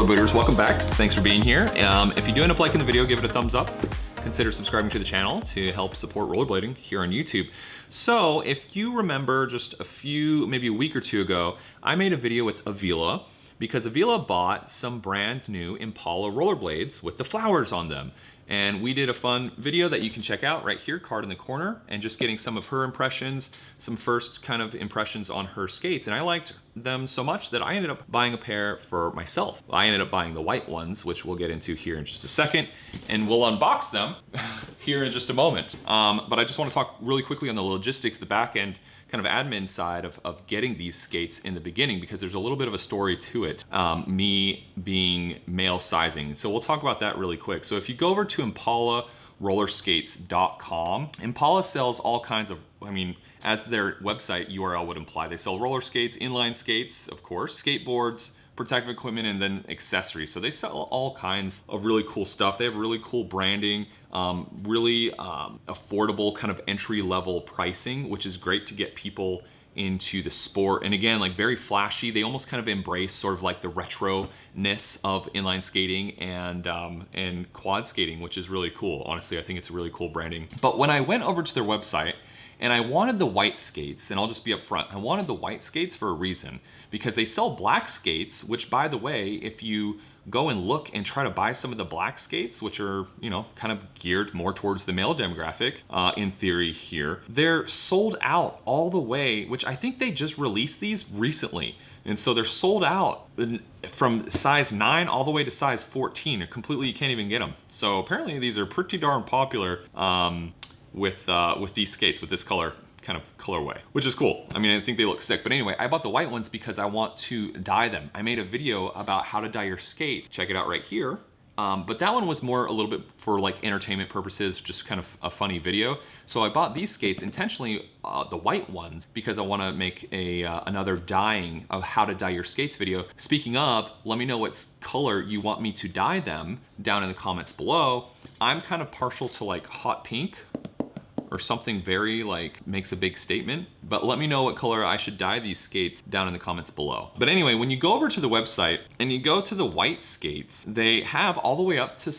rollerbladers, welcome back. Thanks for being here. If you do end up liking the video, give it a thumbs up. Consider subscribing to the channel to help support rollerblading here on YouTube. So if you remember just maybe a week or two ago, I made a video with Avila because Avila bought some brand new Impala rollerblades with the flowers on them. And we did a fun video that you can check out right here, card in the corner, and just getting some of her impressions, some first kind of impressions on her skates. And I liked them so much that I ended up buying a pair for myself. I ended up buying the white ones, which we'll get into here in just a second, and we'll unbox them here in just a moment. But I just want to talk really quickly on the logistics, the back end kind of admin side of getting these skates in the beginning, because there's a little bit of a story to it, me being male sizing. So we'll talk about that really quick. So if you go over to impalarollerskates.com, Impala sells all kinds of, as their website URL would imply, they sell roller skates, inline skates, of course, skateboards, protective equipment, and then accessories. So they sell all kinds of really cool stuff. They have really cool branding, really affordable kind of entry-level pricing, which is great to get people into the sport. And again, like very flashy. They almost kind of embrace sort of like the retro-ness of inline skating and quad skating, which is really cool. Honestly, I think it's really cool branding. But when I went over to their website, and I wanted the white skates, and I'll just be upfront, I wanted the white skates for a reason, because they sell black skates, which, by the way, if you go and look and try to buy some of the black skates, which are, kind of geared more towards the male demographic, in theory here, they're sold out all the way, which I think they just released these recently. And so they're sold out from size 9 all the way to size 14. Or completely, you can't even get them. So apparently these are pretty darn popular with these skates, with this kind of colorway, which is cool. I think they look sick. But anyway, I bought the white ones because I want to dye them. I made a video about how to dye your skates. Check it out right here. But that one was more a little bit for like entertainment purposes, just kind of a funny video. So I bought these skates intentionally, the white ones, because I want to make another dyeing of how to dye your skates video. Speaking of, let me know what color you want me to dye them down in the comments below. I'm kind of partial to like hot pink, or something very makes a big statement, but let me know what color I should dye these skates down in the comments below. But anyway, when you go over to the website and you go to the white skates, they have all the way up to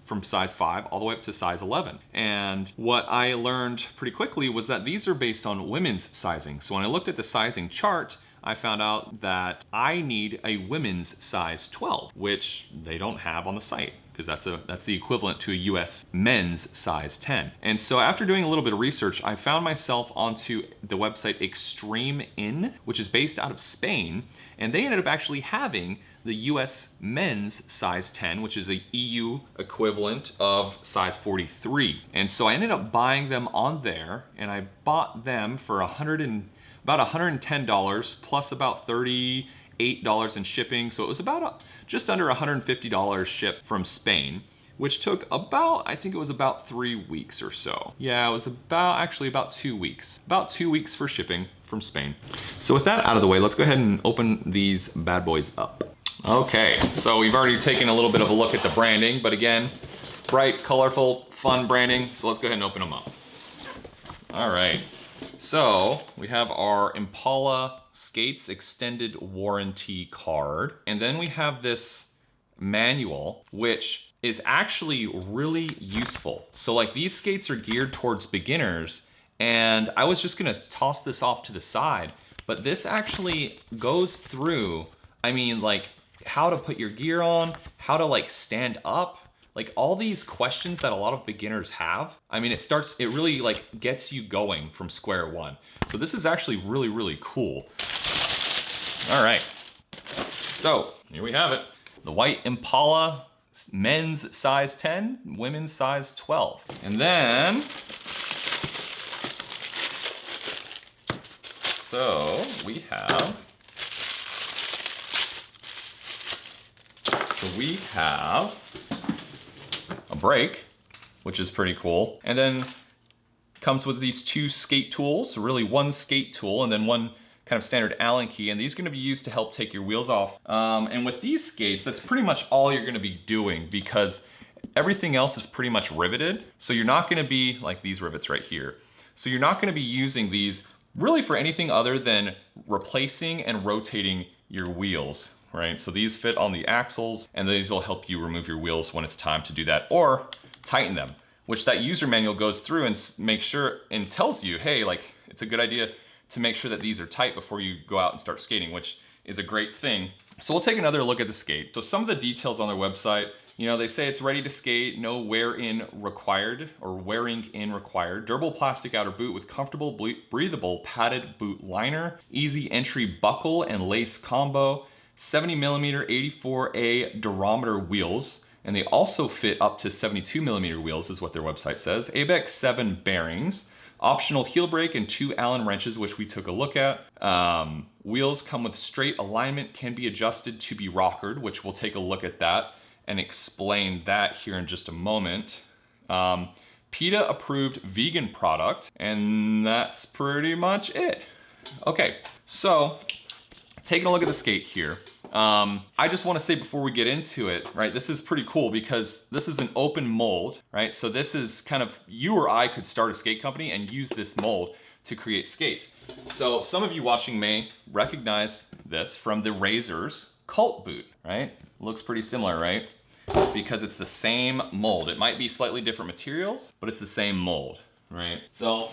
from size 5 all the way up to size 11. And what I learned pretty quickly was that these are based on women's sizing. So when I looked at the sizing chart, I found out that I need a women's size 12, which they don't have on the site, because that's the equivalent to a US men's size 10. And so after doing a little bit of research, I found myself onto the website Extreme In, which is based out of Spain, and they ended up actually having the US men's size 10, which is a EU equivalent of size 43. And so I ended up buying them on there, and I bought them for about $110 plus about $38 in shipping. So it was about just under $150 shipped from Spain, which took I think it was about 3 weeks or so. Yeah, it was actually about 2 weeks. About 2 weeks for shipping from Spain. So with that out of the way, let's go ahead and open these bad boys up. Okay, so we've already taken a little bit of a look at the branding, but again, bright, colorful, fun branding. So let's go ahead and open them up. All right. So we have our Impala Skates extended warranty card. And then we have this manual, which is actually really useful. So like these skates are geared towards beginners, and I was just gonna toss this off to the side, but this actually goes through, like how to put your gear on, how to like stand up, like all these questions that a lot of beginners have. It really like gets you going from square one. So this is actually really, really cool. All right, so here we have it. The White Impala men's size 10, women's size 12. And then, so we have a brake, which is pretty cool. And then comes with these 2 skate tools, really one skate tool and then one kind of standard Allen key, and these are gonna be used to help take your wheels off. And with these skates, that's pretty much all you're gonna be doing, because everything else is pretty much riveted. So you're not gonna be like these rivets right here. So you're not gonna be using these really for anything other than replacing and rotating your wheels right? So these fit on the axles, and these will help you remove your wheels when it's time to do that, or tighten them, which that user manual goes through and makes sure and tells you, hey, like it's a good idea to make sure that these are tight before you go out and start skating, which is a great thing. So we'll take another look at the skate. So some of the details on their website, you know, they say it's ready to skate, no wear-in required or wearing in required. Durable plastic outer boot with comfortable, breathable padded boot liner, easy entry buckle and lace combo, 70mm 84A durometer wheels, and they also fit up to 72mm wheels is what their website says. ABEX 7 bearings, optional heel brake and 2 Allen wrenches, which we took a look at. Wheels come with straight alignment, can be adjusted to be rockered, which we'll take a look at that and explain that here in just a moment. PETA approved vegan product, and that's pretty much it. Okay, so taking a look at the skate here. I just want to say before we get into it, right, this is pretty cool because this is an open mold, right? So this is kind of, you or I could start a skate company and use this mold to create skates. So some of you watching may recognize this from the Razor's Cult boot, right? Looks pretty similar, right? Because it's the same mold. It might be slightly different materials, but it's the same mold, right? So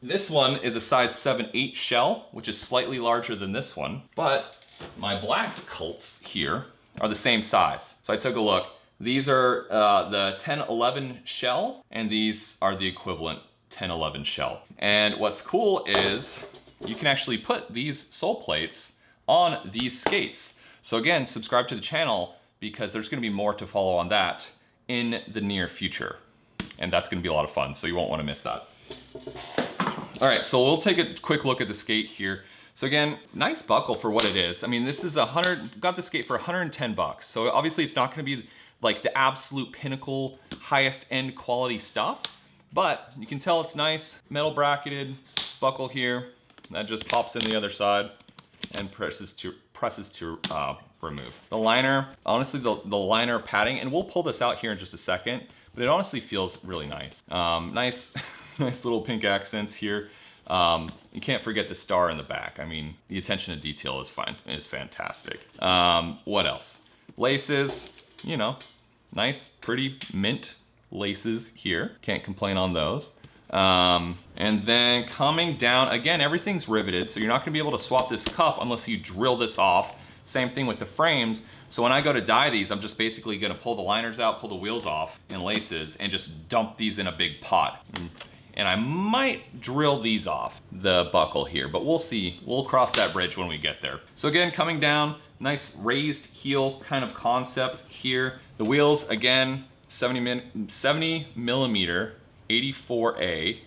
this one is a size 7/8 shell, which is slightly larger than this one, but my black Cults here are the same size. So I took a look. These are the 10/11 shell, and these are the equivalent 10/11 shell. And what's cool is you can actually put these sole plates on these skates. So again, subscribe to the channel because there's gonna be more to follow on that in the near future. And that's gonna be a lot of fun, so you won't wanna miss that. All right, so we'll take a quick look at the skate here. So again, nice buckle for what it is. I mean, this is got the skate for 110 bucks. So obviously it's not gonna be like the absolute pinnacle, highest end quality stuff, but you can tell it's nice, metal bracketed buckle here. That just pops in the other side and presses to remove. The liner, honestly, the liner padding, and we'll pull this out here in just a second, but it honestly feels really nice. Nice little pink accents here. You can't forget the star in the back. I mean, the attention to detail is fantastic. What else? Laces, you know, nice, pretty mint laces here. Can't complain on those. And then coming down, again, everything's riveted, so you're not gonna be able to swap this cuff unless you drill this off. Same thing with the frames. So when I go to dye these, I'm just basically gonna pull the liners out, pull the wheels off and laces, and just dump these in a big pot. And I might drill these off the buckle here, but we'll see. We'll cross that bridge when we get there. So again, coming down, nice raised heel kind of concept here. The wheels, again, 70mm 84A,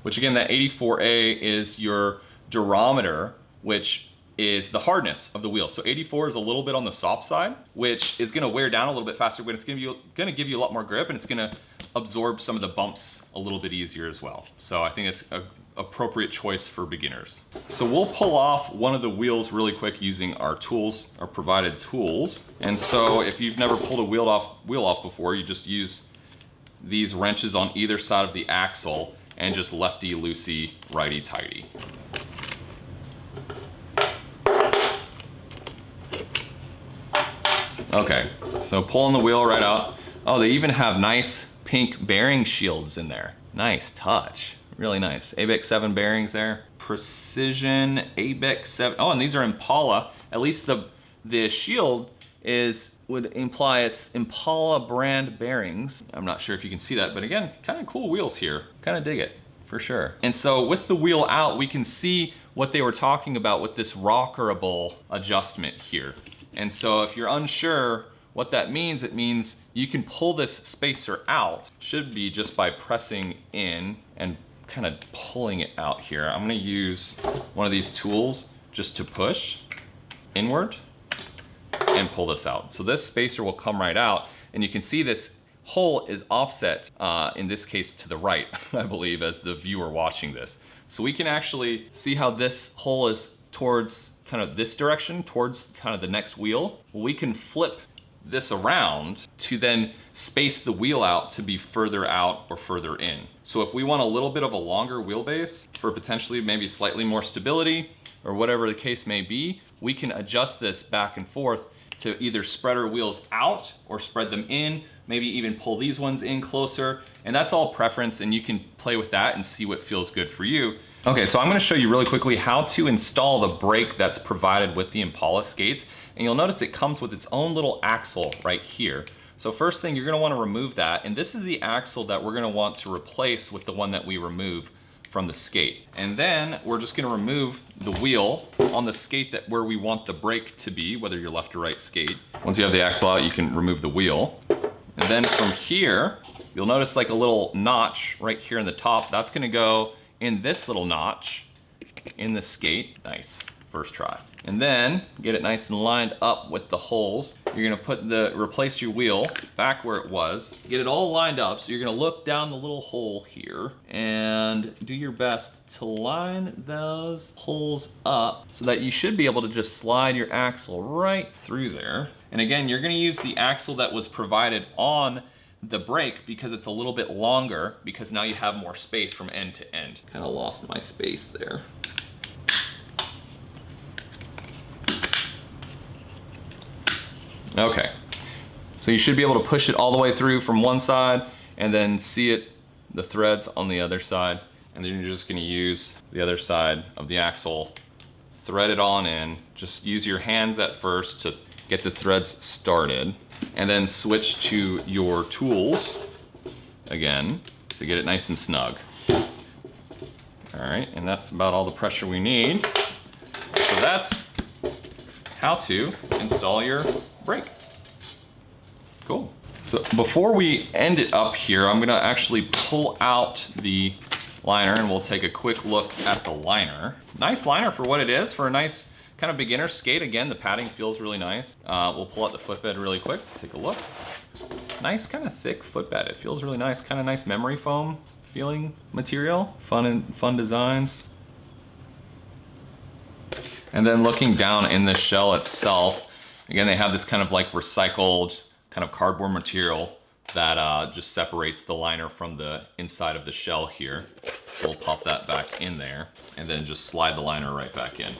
which again, that 84A is your durometer, which is the hardness of the wheel. So 84 is a little bit on the soft side, which is gonna wear down a little bit faster, but it's gonna give you a lot more grip, and it's gonna absorb some of the bumps a little bit easier as well. So I think it's an appropriate choice for beginners. So we'll pull off one of the wheels really quick using our tools, our provided tools. And so if you've never pulled a wheel off before, you just use these wrenches on either side of the axle and just lefty-loosey, righty-tighty. Okay, so pulling the wheel right out. Oh, they even have nice pink bearing shields in there. Nice touch, really nice. ABEX 7 bearings there. Precision ABEX 7. Oh, and these are Impala. At least the shield would imply it's Impala brand bearings. I'm not sure if you can see that, but again, kind of cool wheels here. Kind of dig it, for sure. And so with the wheel out, we can see what they were talking about with this rockerable adjustment here. And so if you're unsure what that means, it means you can pull this spacer out. Should be just by pressing in and kind of pulling it out here. I'm gonna use one of these tools just to push inward and pull this out. So this spacer will come right out, and you can see this hole is offset, in this case to the right, I believe, as the viewer watching this. So we can actually see how this hole is towards kind of this direction, towards kind of the next wheel. Well, we can flip this around to then space the wheel out to be further out or further in. So if we want a little bit of a longer wheelbase for potentially maybe slightly more stability or whatever the case may be, we can adjust this back and forth to either spread our wheels out or spread them in, maybe even pull these ones in closer. And that's all preference, and you can play with that and see what feels good for you. Okay, so I'm gonna show you really quickly how to install the brake that's provided with the Impala skates. And you'll notice it comes with its own little axle right here. So first thing, you're gonna wanna remove that. And this is the axle that we're gonna want to replace with the one that we remove from the skate. And then we're just gonna remove the wheel on the skate that where we want the brake to be, whether you're left or right skate. Once you have the axle out, you can remove the wheel. And then from here, you'll notice like a little notch right here in the top. That's gonna go in this little notch in the skate. Nice, first try. And then get it nice and lined up with the holes. You're gonna replace your wheel back where it was. Get it all lined up. So you're gonna look down the little hole here and do your best to line those holes up so that you should be able to just slide your axle right through there. And again, you're gonna use the axle that was provided on the brake because it's a little bit longer, because now you have more space from end to end. Kind of lost my space there. Okay, so you should be able to push it all the way through from one side and then see it, the threads on the other side. And then you're just gonna use the other side of the axle, thread it on in. Just use your hands at first to get the threads started, and then switch to your tools again to get it nice and snug. All right, and that's about all the pressure we need. So that's how to install your brake. Cool. So before we end it up here, I'm gonna actually pull out the liner and we'll take a quick look at the liner. Nice liner for what it is, for a nice kind of beginner skate. Again, the padding feels really nice. We'll pull out the footbed really quick, take a look. Nice kind of thick footbed. It feels really nice, kind of nice memory foam feeling material. Fun designs. And then looking down in the shell itself, again, they have this kind of like recycled kind of cardboard material that just separates the liner from the inside of the shell here. So we'll pop that back in there and then just slide the liner right back in.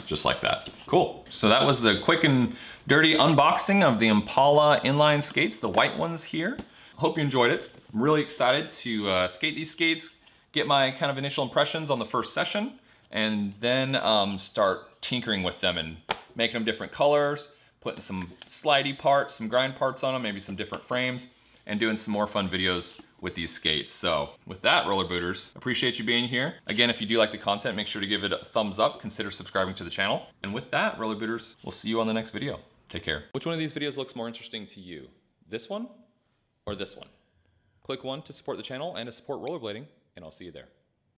Just like that. Cool. So that was the quick and dirty unboxing of the Impala inline skates, the white ones here. Hope you enjoyed it. I'm really excited to skate these skates, get my kind of initial impressions on the first session, and then start tinkering with them and making them different colors, putting some slidey parts, some grind parts on them, maybe some different frames, and doing some more fun videos with these skates. So with that, roller booters, appreciate you being here. Again, if you do like the content, make sure to give it a thumbs up, consider subscribing to the channel. And with that, roller booters, we'll see you on the next video. Take care. Which one of these videos looks more interesting to you? This one or this one? Click one to support the channel and to support rollerblading, and I'll see you there.